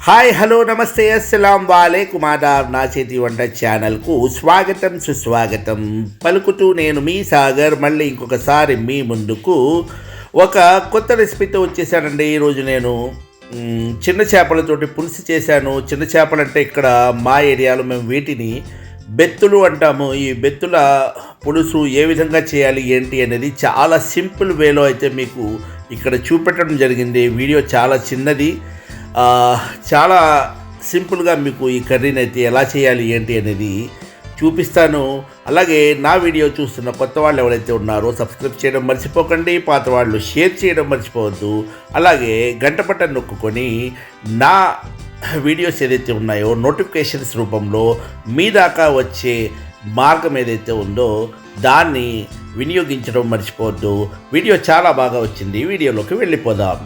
Hi hello నమస్తే అస్సలాం వాలేకుమ్ ఆదాబ్. నా చేతి వంట ఛానల్కు స్వాగతం సుస్వాగతం పలుకుతూ నేను మీ సాగర్ మళ్ళీ ఇంకొకసారి మీ ముందుకు ఒక కొత్త రెసిపీతో వచ్చేసానండి. ఈరోజు నేను చిన్న చేపలతోటి పులుసు చేశాను. చిన్న చేపలు అంటే ఇక్కడ మా ఏరియాలో మేము వీటిని బెత్తులు అంటాము. ఈ బెత్తుల పులుసు ఏ విధంగా చేయాలి ఏంటి అనేది చాలా సింపుల్ వేలో అయితే మీకు ఇక్కడ చూపెట్టడం జరిగింది. వీడియో చాలా చిన్నది, చాలా సింపుల్గా మీకు ఈ కర్రీని అయితే ఎలా చేయాలి ఏంటి అనేది చూపిస్తాను. అలాగే నా వీడియో చూస్తున్న కొత్త వాళ్ళు ఎవరైతే ఉన్నారో సబ్స్క్రైబ్ చేయడం మర్చిపోకండి, పాత వాళ్ళు షేర్ చేయడం మర్చిపోవద్దు. అలాగే గంట బటన్ నొక్కుకొని నా వీడియోస్ ఏదైతే ఉన్నాయో నోటిఫికేషన్స్ రూపంలో మీ దాకా వచ్చే మార్గం ఏదైతే ఉందో దాన్ని వినియోగించడం మర్చిపోవద్దు. వీడియో చాలా బాగా వచ్చింది. వీడియోలోకి వెళ్ళిపోదాం.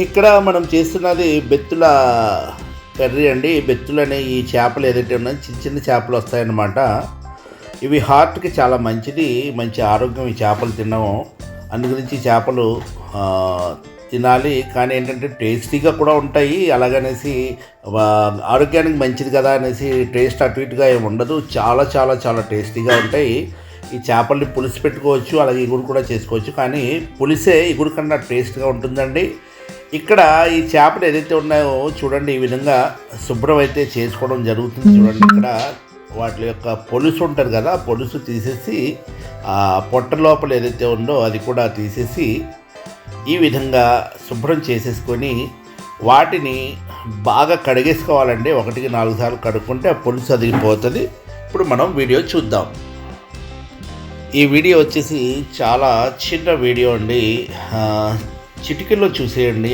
ఇక్కడ మనం చేస్తున్నది బెత్తుల కర్రీ అండి. బెత్తులు అనే ఈ చేపలు ఏదైతే ఉన్నాయో చిన్న చిన్న చేపలు వస్తాయన్నమాట. ఇవి హార్ట్కి చాలా మంచిది, మంచి ఆరోగ్యం ఈ చేపలు తినడం. అందు గురించి చేపలు తినాలి. కానీ ఏంటంటే టేస్టీగా కూడా ఉంటాయి. అలాగనేసి ఆరోగ్యానికి మంచిది కదా అనేసి టేస్ట్ అటు ఇటుగా ఏమి ఉండదు. చాలా చాలా చాలా టేస్టీగా ఉంటాయి. ఈ చేపల్ని పులుసు పెట్టుకోవచ్చు, అలాగే ఇగురు కూడా చేసుకోవచ్చు. కానీ పులిసే ఇగురు కన్నా టేస్ట్గా ఉంటుందండి. ఇక్కడ ఈ చేపలు ఏదైతే ఉన్నాయో చూడండి, ఈ విధంగా శుభ్రం అయితే చేసుకోవడం జరుగుతుంది. చూడండి, ఇక్కడ వాటి యొక్క పొలుసు ఉంటుంది కదా, పొలుసు తీసేసి పొట్ట లోపల ఏదైతే ఉందో అది కూడా తీసేసి ఈ విధంగా శుభ్రం చేసేసుకొని వాటిని బాగా కడిగేసుకోవాలండి. 1-4 సార్లు కడుక్కుంటే ఆ పొలుసు అదిగిపోతుంది. ఇప్పుడు మనం వీడియో చూద్దాం. ఈ వీడియో వచ్చేసి చాలా చిన్న వీడియో అండి, చిటికల్లో చూసేయండి.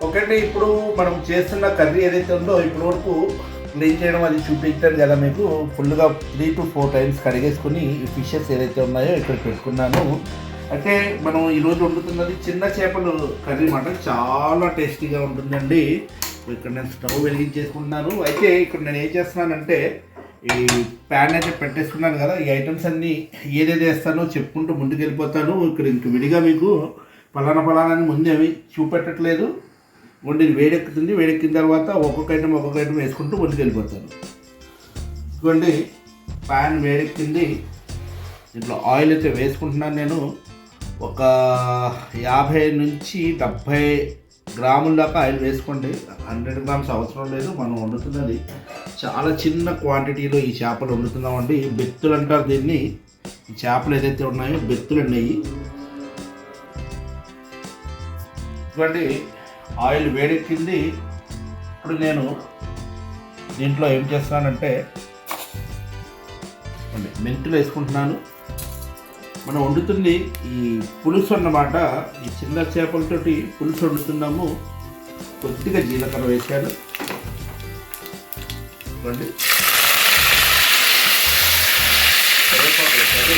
ఒకటి ఇప్పుడు మనం చేస్తున్న కర్రీ ఏదైతే ఉందో ఇప్పటి వరకు క్లీన్ చేయడం అది చూపించాను కదా మీకు. ఫుల్గా 3 to 4 టైమ్స్ కడిగేసుకుని ఈ ఫిషెస్ ఏదైతే ఉన్నాయో ఇక్కడ పెట్టుకున్నాను. అయితే మనం ఈరోజు వండుతున్నది చిన్న చేపలు కర్రీ మాట. చాలా టేస్టీగా ఉంటుందండి. ఇక్కడ నేను స్టవ్ వెలిగించేసుకుంటున్నాను. అయితే ఇక్కడ నేను ఏం చేస్తున్నానంటే ఈ ప్యాన్ అయితే పెట్టేసుకున్నాను కదా, ఈ ఐటమ్స్ అన్నీ ఏదేది వేస్తానో చెప్పుకుంటూ ముందుకు వెళ్ళిపోతాను. ఇక్కడ ఇంక విడిగా మీకు పలానా అని ముందు అవి చూపెట్టట్లేదు. వండి వేడెక్కుతుంది. వేడెక్కిన తర్వాత ఒక్కొక్క ఐటమ్ వేసుకుంటూ ముందుకు వెళ్ళిపోతాను. ఇదిగోండి, ప్యాన్ వేడెక్కింది. దీంట్లో ఆయిల్ అయితే వేసుకుంటున్నాను. నేను ఒక 50 నుంచి 70 గ్రాముల దాకా ఆయిల్ వేసుకోండి. 100 గ్రామ్స్ అవసరం లేదు. మనం వండుతున్నది చాలా చిన్న క్వాంటిటీలో ఈ చేపలు వండుతున్నామండి. బెత్తులు అంటారు దీన్ని. ఈ చేపలు ఏదైతే ఉన్నాయో బెత్తులు అన్నవి. ఇటువంటి ఆయిల్ వేడెక్కింది. ఇప్పుడు నేను దీంట్లో ఏం చేస్తున్నానంటే మెంతులు వేసుకుంటున్నాను. మనం వండుతుంది ఈ పులుసు అన్నమాట. ఈ చిన్న చేపలతోటి పులుసు వండుతున్నాము. కొద్దిగా జీలకర్ర వేసాను. కరివేపాకు వేసాను.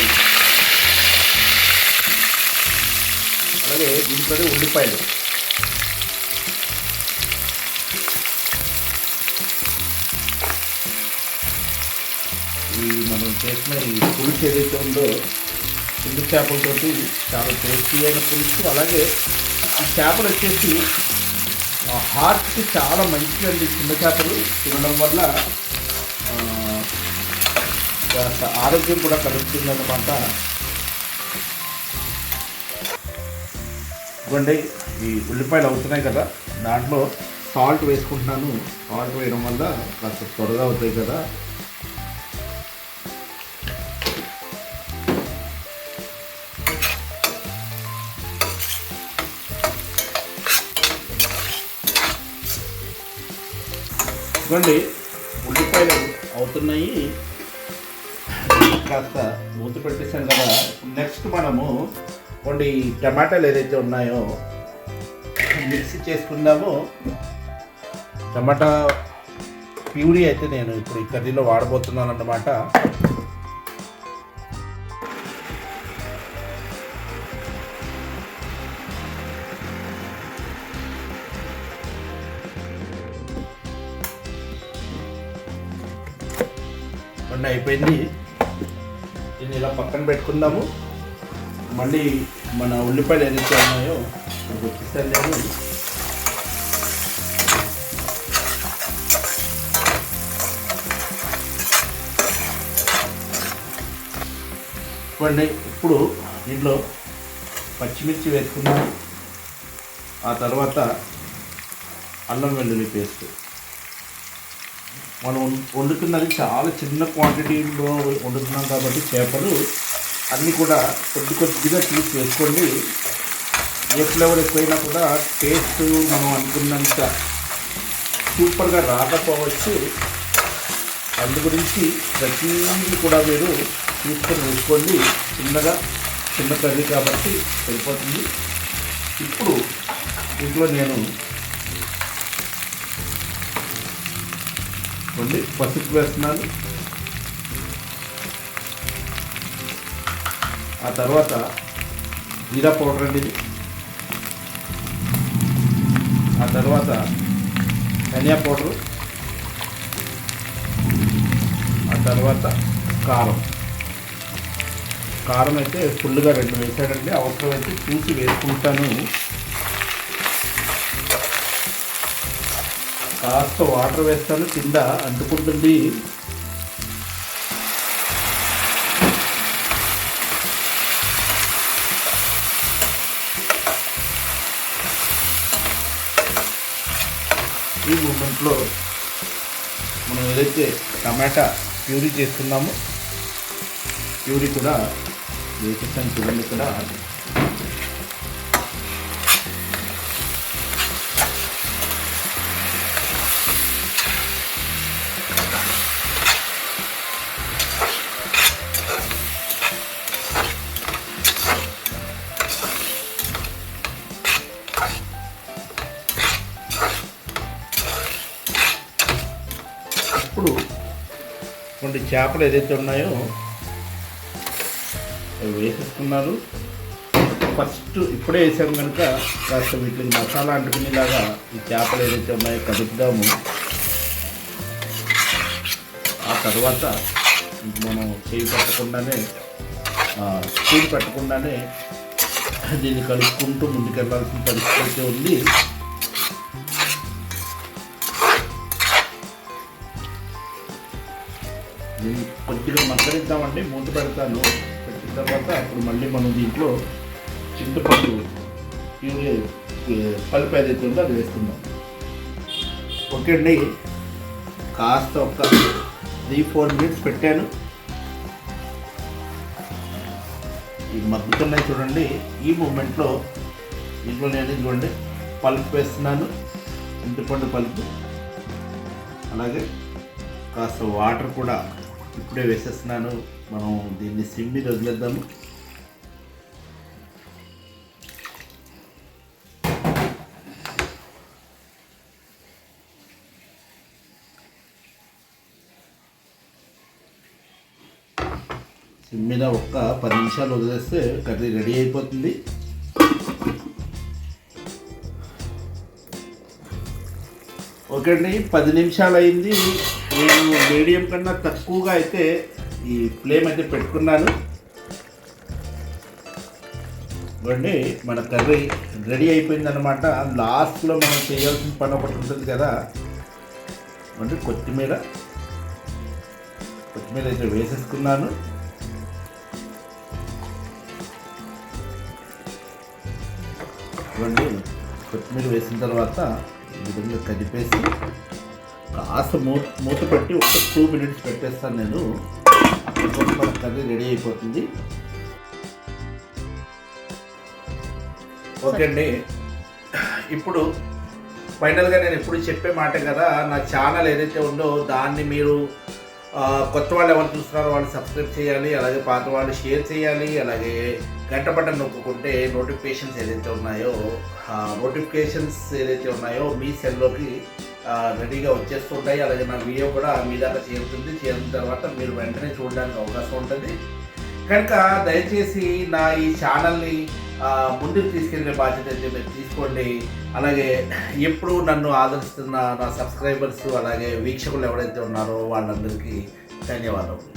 అలాగే దీంట్లోనే ఉల్లిపాయలు. ఈ మనం చేసిన ఈ పులుసు ఏదైతే ఉందో చిన్న చేపలతోటి చాలా టేస్టీ అయిన పులుసు. అలాగే ఈ చేపలు వచ్చేసి హార్ట్కి చాలా మంచిదండి. చిన్న చేపలు తినడం వల్ల ఆరోగ్యం కూడా కలుగుతుంది అన్నమాట. ఇవ్వండి, ఈ ఉల్లిపాయలు అవుతున్నాయి కదా, దాంట్లో సాల్ట్ వేసుకుంటున్నాను. సాల్ట్ వేయడం వల్ల కాస్త త్వరగా అవుతాయి కదా. ఇవ్వండి, ఉల్లిపాయలు అవుతున్నాయి. కాస్త మూత పెట్టేసాను కదా. నెక్స్ట్ మనము కొన్ని టమాటాలు ఏదైతే ఉన్నాయో మిక్సీ చేసుకుందాము. టమాటా ప్యూరీ అయితే నేను ఇప్పుడు ఈ కర్రీలో వాడబోతున్నాను అన్నమాట. వండి అయిపోయింది. దీన్ని ఇలా పక్కన పెట్టుకుందాము. మళ్ళీ మన ఉల్లిపాయలు ఏదైతే ఉన్నాయో వచ్చేసాను నేను. ఇప్పుడు దీంట్లో పచ్చిమిర్చి వేసుకున్నాను. ఆ తర్వాత అల్లం వెల్లుల్లి పేస్ట్. మనం వండుతున్నది చాలా చిన్న క్వాంటిటీలో వండుతున్నాం కాబట్టి చేపలు అన్నీ కూడా కొద్దిగా తీసి వేసుకోండి. ఏ ఫ్లేవర్ ఎక్కువైనా కూడా టేస్ట్ మనం అనుకున్నంత సూపర్గా రాకపోవచ్చు. అందు గురించి ప్రతిదీ కూడా మీరు తీసుకొని వేసుకోండి. చిన్న కర్రీ కాబట్టి సరిపోతుంది. ఇప్పుడు ఇంట్లో నేను పసుపు వేస్తున్నాను. ఆ తర్వాత జీరా పౌడర్ అండి ఇది. ఆ తర్వాత ధనియా పౌడరు. ఆ తర్వాత కారం అయితే ఫుల్గా 2 వేసాడండి. అవసరమైతే చూసి వేసుకుంటాను. కాస్త వాటర్ వేస్తాను, కింద అంటుకుంటుంది. ఈ మూమెంట్లో మనం ఏదైతే టమాటా ప్యూరీ చేస్తున్నామో ప్యూరీ కూడా వేసేసాను. చూడండి ఇక్కడ ఇప్పుడు కొన్ని చేపలు ఏదైతే ఉన్నాయో అవి వేసేసుకున్నారు. ఫస్ట్ ఇప్పుడే వేసాము కనుక కాస్త వీటికి మసాలా అంటుకునేలాగా ఈ చేపలు ఏదైతే ఉన్నాయో కలుపుదాము. ఆ తర్వాత మనం చేయి పెట్టకుండానే దీన్ని కలుపుకుంటూ ముందుకెళ్ళాల్సిన పరిస్థితి అయితే ఉంది. దీన్ని కొద్దిగా మగ్గనిద్దామండి. మూత పెడతాను. పెట్టిన తర్వాత అప్పుడు మళ్ళీ మనం దీంట్లో చింతపండు పలుపు ఏదైతే ఉందో అది వేస్తున్నాం. ఓకే అండి, కాస్త ఒక 3-4 మినిట్స్ పెట్టాను. ఈ మగ్గుతున్నాయి చూడండి. ఈ మూమెంట్లో దీంట్లో నేను చూడండి పలుపు వేస్తున్నాను, చింతపండు పలుపు. అలాగే కాస్త వాటర్ కూడా ఇప్పుడే వేసేస్తున్నాను. మనం దీన్ని సిమ్ మీద వదిలేద్దాము. సిమ్ మీద ఒక్క 10 నిమిషాలు వదిలేస్తే కర్రీ రెడీ అయిపోతుంది. ఓకే అండి, 10 నిమిషాలు అయింది. నేను మీడియం కన్నా తక్కువగా అయితే ఈ ఫ్లేమ్ అయితే పెట్టుకున్నాను. ఇవ్వండి, మన కర్రీ రెడీ అయిపోయిందనమాట. లాస్ట్లో మనం చేయాల్సిన పని ఒకటి ఉంటుంది కదా. అంటే కొత్తిమీర అయితే వేసేసుకున్నాను. ఇవ్వండి, కొత్తిమీర వేసిన తర్వాత ఈ విధంగా కలిపేసి కాస్త మూత పెట్టి ఒక 2 మినిట్స్ పెట్టేస్తాను నేను. మన కర్రీ రెడీ అయిపోతుంది. ఓకే అండి, ఇప్పుడు ఫైనల్గా నేను ఎప్పుడు చెప్పే మాట కదా, నా ఛానల్ ఏదైతే ఉందో దాన్ని మీరు కొత్త వాళ్ళు ఎవరు చూస్తున్నారో వాళ్ళు సబ్స్క్రైబ్ చేయాలి. అలాగే పాత వాళ్ళు షేర్ చేయాలి. అలాగే గంట బటన్ నొక్కుంటే నోటిఫికేషన్స్ ఏదైతే ఉన్నాయో మీ సెల్లోకి రెడీగా వచ్చేస్తుంటాయి. అలాగే నా వీడియో కూడా మీ దాకా చేరిన తర్వాత మీరు వెంటనే చూడడానికి అవకాశం ఉంటుంది. కనుక దయచేసి నా ఈ ఛానల్ని ముందుకు తీసుకెళ్ళే బాధ్యత అయితే మీరు తీసుకోండి. అలాగే ఎప్పుడు నన్ను ఆదరిస్తున్న నా సబ్స్క్రైబర్స్ అలాగే వీక్షకులు ఎవరైతే ఉన్నారో వాళ్ళందరికీ ధన్యవాదాలు.